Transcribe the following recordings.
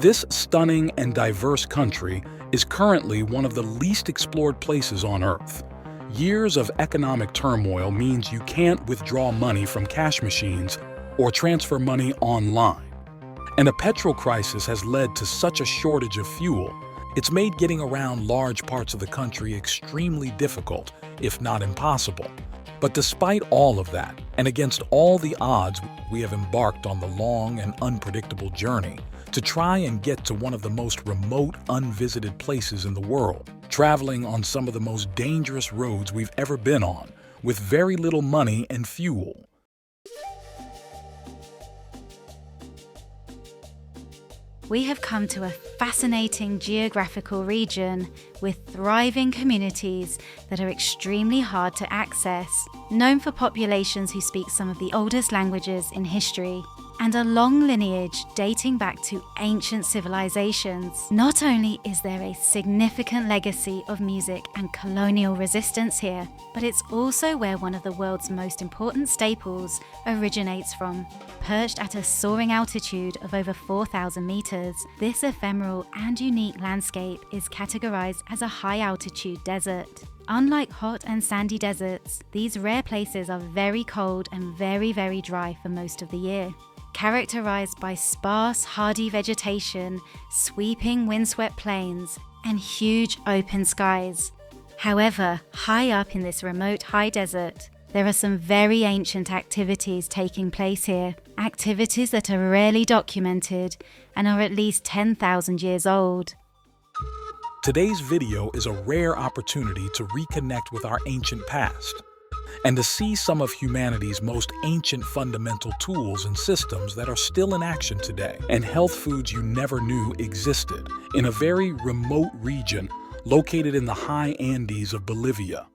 This stunning and diverse country is currently one of the least explored places on Earth. Years of economic turmoil means you can't withdraw money from cash machines or transfer money online. And a petrol crisis has led to such a shortage of fuel, it's made getting around large parts of the country extremely difficult, if not impossible. But despite all of that, and against all the odds, we have embarked on the long and unpredictable journey to try and get to one of the most remote, unvisited places in the world, traveling on some of the most dangerous roads we've ever been on, with very little money and fuel. We have come to a fascinating geographical region with thriving communities that are extremely hard to access, known for populations who speak some of the oldest languages in history, and a long lineage dating back to ancient civilizations. Not only is there a significant legacy of music and colonial resistance here, but it's also where one of the world's most important staples originates from. Perched at a soaring altitude of over 4,000 meters, this ephemeral and unique landscape is categorized as a high-altitude desert. Unlike hot and sandy deserts, these rare places are very cold and very, very dry for most of the year. Characterized by sparse, hardy vegetation, sweeping windswept plains, and huge open skies. However, high up in this remote high desert, there are some very ancient activities taking place here, activities that are rarely documented and are at least 10,000 years old. Today's video is a rare opportunity to reconnect with our ancient past and to see some of humanity's most ancient fundamental tools and systems that are still in action today, and health foods you never knew existed in a very remote region located in the high Andes of Bolivia.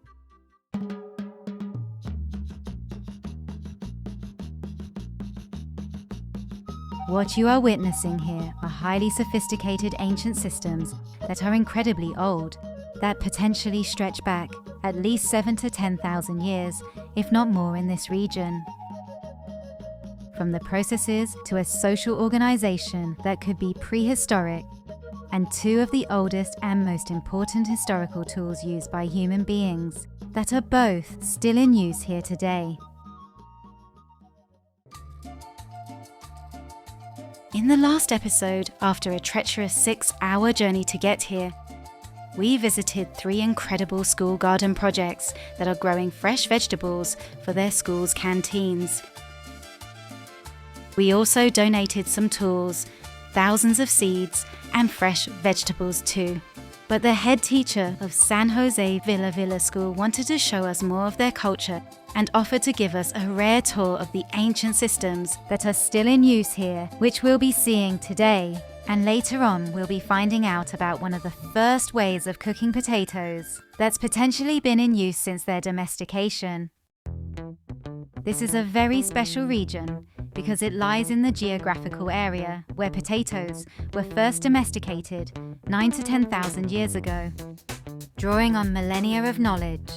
What you are witnessing here are highly sophisticated ancient systems that are incredibly old, that potentially stretch back at least 7,000 to 10,000 years, if not more, in this region. From the processes to a social organization that could be prehistoric, and two of the oldest and most important historical tools used by human beings that are both still in use here today. In the last episode, after a treacherous 6-hour journey to get here, we visited 3 incredible school garden projects that are growing fresh vegetables for their school's canteens. We also donated some tools, thousands of seeds, and fresh vegetables too. But the head teacher of San Jose Villa School wanted to show us more of their culture and offered to give us a rare tour of the ancient systems that are still in use here, which we'll be seeing today. And later on, we'll be finding out about one of the first ways of cooking potatoes that's potentially been in use since their domestication. This is a very special region because it lies in the geographical area where potatoes were first domesticated 9,000 to 10,000 years ago. Drawing on millennia of knowledge,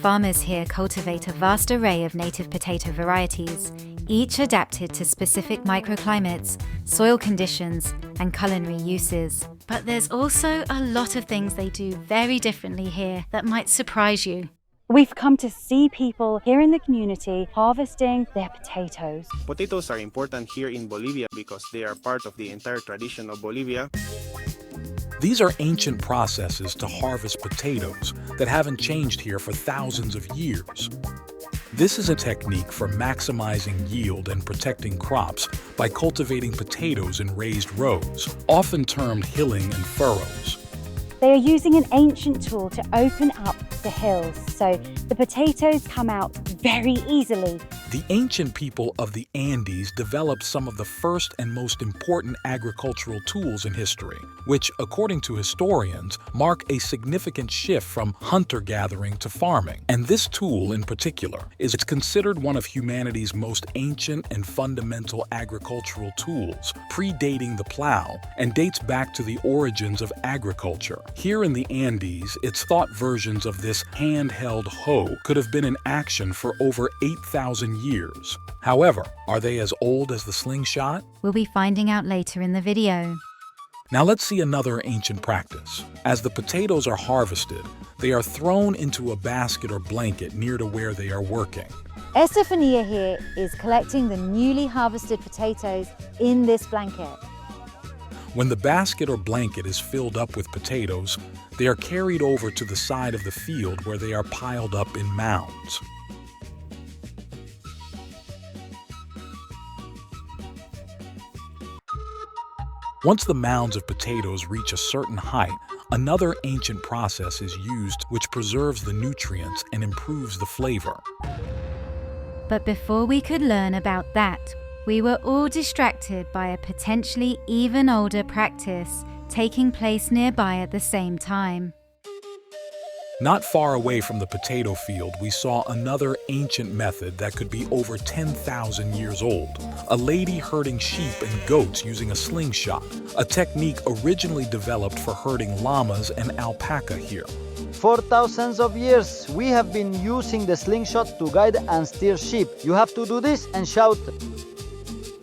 farmers here cultivate a vast array of native potato varieties, each adapted to specific microclimates, soil conditions, and culinary uses. But there's also a lot of things they do very differently here that might surprise you. We've come to see people here in the community harvesting their potatoes. Potatoes are important here in Bolivia because they are part of the entire tradition of Bolivia. These are ancient processes to harvest potatoes that haven't changed here for thousands of years. This is a technique for maximizing yield and protecting crops by cultivating potatoes in raised rows, often termed hilling and furrows. They are using an ancient tool to open up the hills, so the potatoes come out very easily. The ancient people of the Andes developed some of the first and most important agricultural tools in history, which, according to historians, mark a significant shift from hunter-gathering to farming. And this tool, in particular, is considered one of humanity's most ancient and fundamental agricultural tools, predating the plow, and dates back to the origins of agriculture. Here in the Andes, it's thought versions of this handheld hoe could have been in action for over 8,000 years. However, are they as old as the slingshot? We'll be finding out later in the video. Now let's see another ancient practice. As the potatoes are harvested, they are thrown into a basket or blanket near to where they are working. Estefania here is collecting the newly harvested potatoes in this blanket. When the basket or blanket is filled up with potatoes, they are carried over to the side of the field where they are piled up in mounds. Once the mounds of potatoes reach a certain height, another ancient process is used which preserves the nutrients and improves the flavor. But before we could learn about that, we were all distracted by a potentially even older practice taking place nearby at the same time. Not far away from the potato field, we saw another ancient method that could be over 10,000 years old. A lady herding sheep and goats using a slingshot, a technique originally developed for herding llamas and alpaca here. For thousands of years, we have been using the slingshot to guide and steer sheep. You have to do this and shout,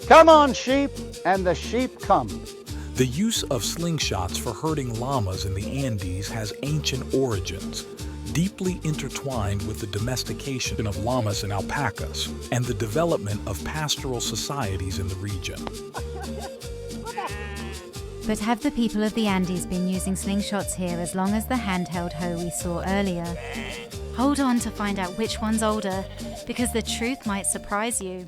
"Come on, sheep!" and the sheep come. The use of slingshots for herding llamas in the Andes has ancient origins, deeply intertwined with the domestication of llamas and alpacas and the development of pastoral societies in the region. But have the people of the Andes been using slingshots here as long as the handheld hoe we saw earlier? Hold on to find out which one's older, because the truth might surprise you.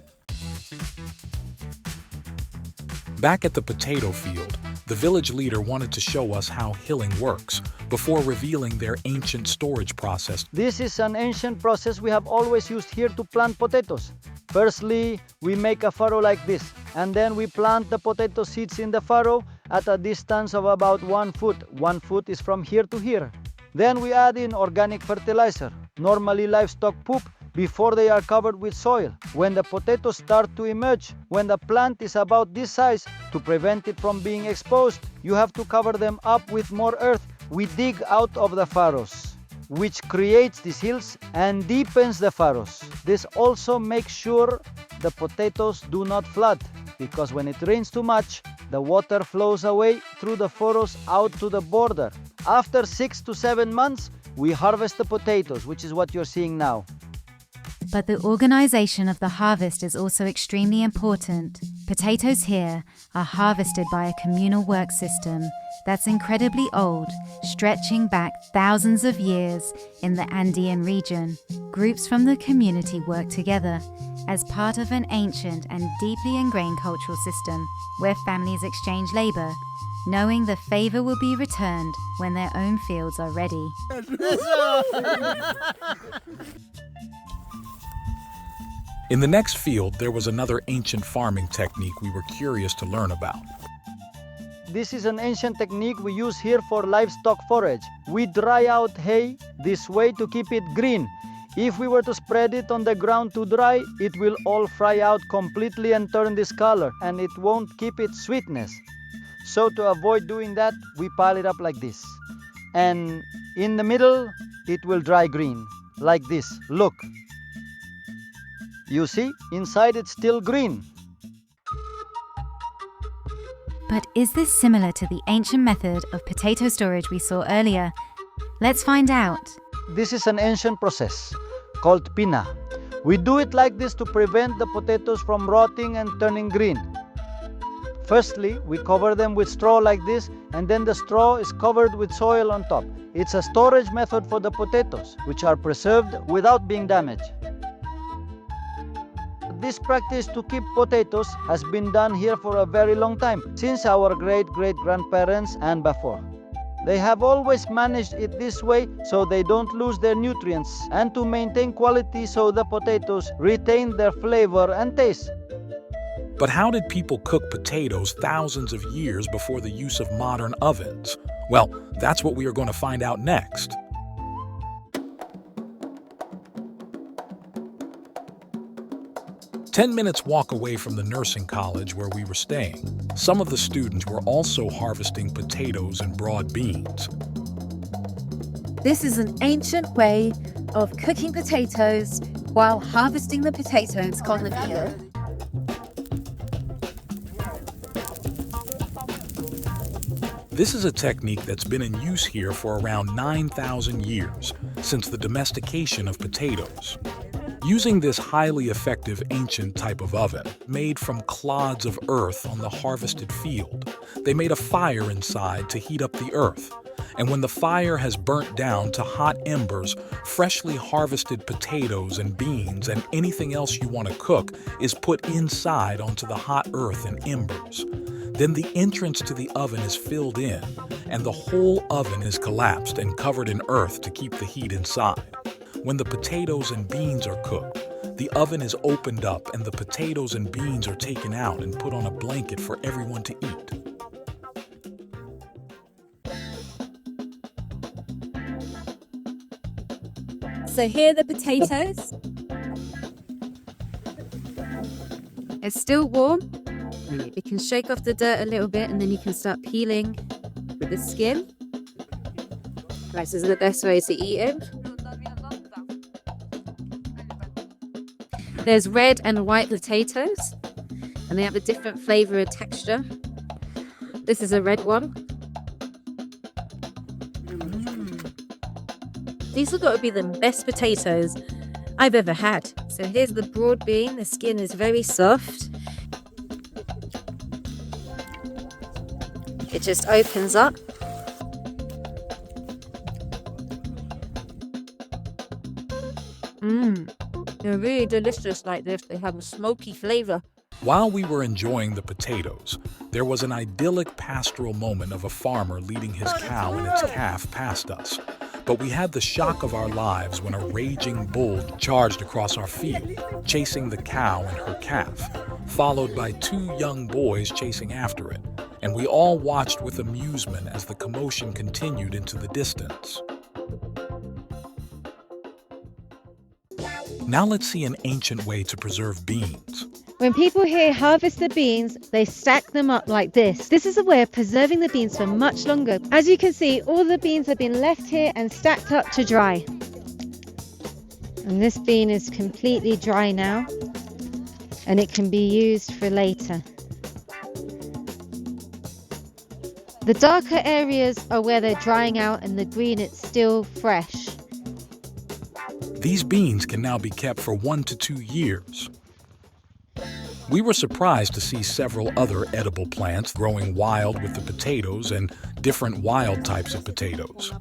Back at the potato field, the village leader wanted to show us how hilling works before revealing their ancient storage process. This is an ancient process we have always used here to plant potatoes. Firstly, we make a furrow like this, and then we plant the potato seeds in the furrow at a distance of about 1 foot. 1 foot is from here to here. Then we add in organic fertilizer, normally livestock poop, before they are covered with soil. When the potatoes start to emerge, when the plant is about this size, to prevent it from being exposed, you have to cover them up with more earth. We dig out of the furrows, which creates these hills and deepens the furrows. This also makes sure the potatoes do not flood, because when it rains too much, the water flows away through the furrows out to the border. After 6 to 7 months, we harvest the potatoes, which is what you're seeing now. But the organization of the harvest is also extremely important. Potatoes here are harvested by a communal work system that's incredibly old, stretching back thousands of years in the Andean region. Groups from the community work together as part of an ancient and deeply ingrained cultural system where families exchange labor, knowing the favor will be returned when their own fields are ready. In the next field, there was another ancient farming technique we were curious to learn about. This is an ancient technique we use here for livestock forage. We dry out hay this way to keep it green. If we were to spread it on the ground to dry, it will all fry out completely and turn this color, and it won't keep its sweetness. So to avoid doing that, we pile it up like this. And in the middle, it will dry green, like this. Look. You see, inside it's still green. But is this similar to the ancient method of potato storage we saw earlier? Let's find out. This is an ancient process called pina. We do it like this to prevent the potatoes from rotting and turning green. Firstly, we cover them with straw like this, and then the straw is covered with soil on top. It's a storage method for the potatoes, which are preserved without being damaged. This practice to keep potatoes has been done here for a very long time, since our great-great-grandparents and before. They have always managed it this way so they don't lose their nutrients, and to maintain quality so the potatoes retain their flavor and taste. But how did people cook potatoes thousands of years before the use of modern ovens? Well, that's what we are going to find out next. "10 minutes walk away from the nursing college where we were staying, some of the students were also harvesting potatoes and broad beans. This is an ancient way of cooking potatoes while harvesting the potatoes on the field. This is a technique that's been in use here for around 9,000 years, since the domestication of potatoes. Using this highly effective ancient type of oven, made from clods of earth on the harvested field, they made a fire inside to heat up the earth. And when the fire has burnt down to hot embers, freshly harvested potatoes and beans and anything else you want to cook is put inside onto the hot earth and embers. Then the entrance to the oven is filled in, and the whole oven is collapsed and covered in earth to keep the heat inside. When the potatoes and beans are cooked, the oven is opened up and the potatoes and beans are taken out and put on a blanket for everyone to eat. So here are the potatoes. It's still warm. You can shake off the dirt a little bit and then you can start peeling with the skin. This is the best way to eat it. There's red and white potatoes, and they have a different flavour and texture. This is a red one. These have got to be the best potatoes I've ever had. So here's the broad bean. The skin is very soft. It just opens up. They're really delicious like this. They have a smoky flavor. While we were enjoying the potatoes, there was an idyllic pastoral moment of a farmer leading his cow and its calf past us. But we had the shock of our lives when a raging bull charged across our field, chasing the cow and her calf, followed by two young boys chasing after it. And we all watched with amusement as the commotion continued into the distance. Now let's see an ancient way to preserve beans. When people here harvest the beans, they stack them up like this. This is a way of preserving the beans for much longer. As you can see, all the beans have been left here and stacked up to dry. And this bean is completely dry now, and it can be used for later. The darker areas are where they're drying out, and the green, it's still fresh. These beans can now be kept for 1 to 2 years. We were surprised to see several other edible plants growing wild with the potatoes and different wild types of potatoes.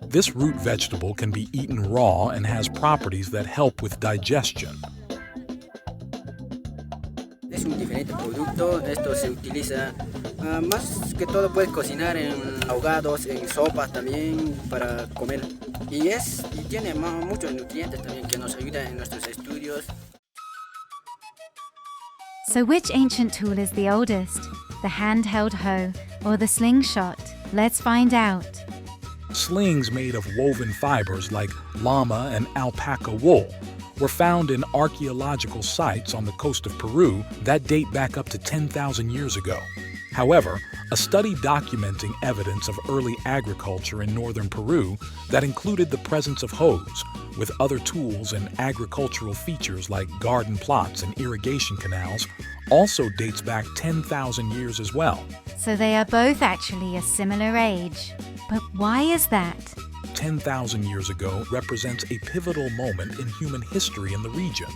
This root vegetable can be eaten raw and has properties that help with digestion. Es un diferente producto, esto se utiliza más que todo puedes cocinar en ahogados, en sopas también para comer. Y tiene muchos nutrientes también que nos ayudan en nuestros estudios. So which ancient tool is the oldest? The handheld hoe or the slingshot? Let's find out. Slings made of woven fibers like llama and alpaca wool were found in archaeological sites on the coast of Peru that date back up to 10,000 years ago. However, a study documenting evidence of early agriculture in northern Peru that included the presence of hoes, with other tools and agricultural features like garden plots and irrigation canals, also dates back 10,000 years as well. So they are both actually a similar age. But why is that? 10,000 years ago represents a pivotal moment in human history in the region.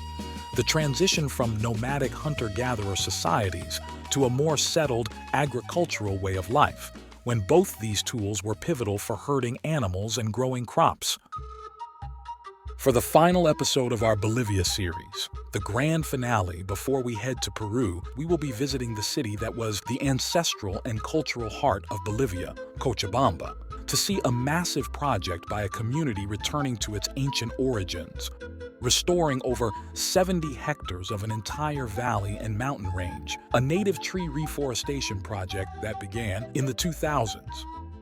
The transition from nomadic hunter-gatherer societies to a more settled agricultural way of life, when both these tools were pivotal for herding animals and growing crops. For the final episode of our Bolivia series, the grand finale before we head to Peru, we will be visiting the city that was the ancestral and cultural heart of Bolivia, Cochabamba, to see a massive project by a community returning to its ancient origins, restoring over 70 hectares of an entire valley and mountain range, a native tree reforestation project that began in the 2000s.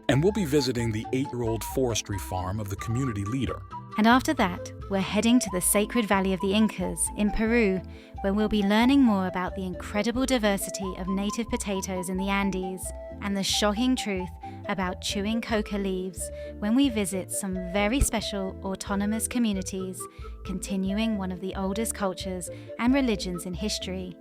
And we'll be visiting the 8-year-old forestry farm of the community leader. And after that, we're heading to the sacred valley of the Incas in Peru, where we'll be learning more about the incredible diversity of native potatoes in the Andes and the shocking truth about chewing coca leaves when we visit some very special autonomous communities, continuing one of the oldest cultures and religions in history.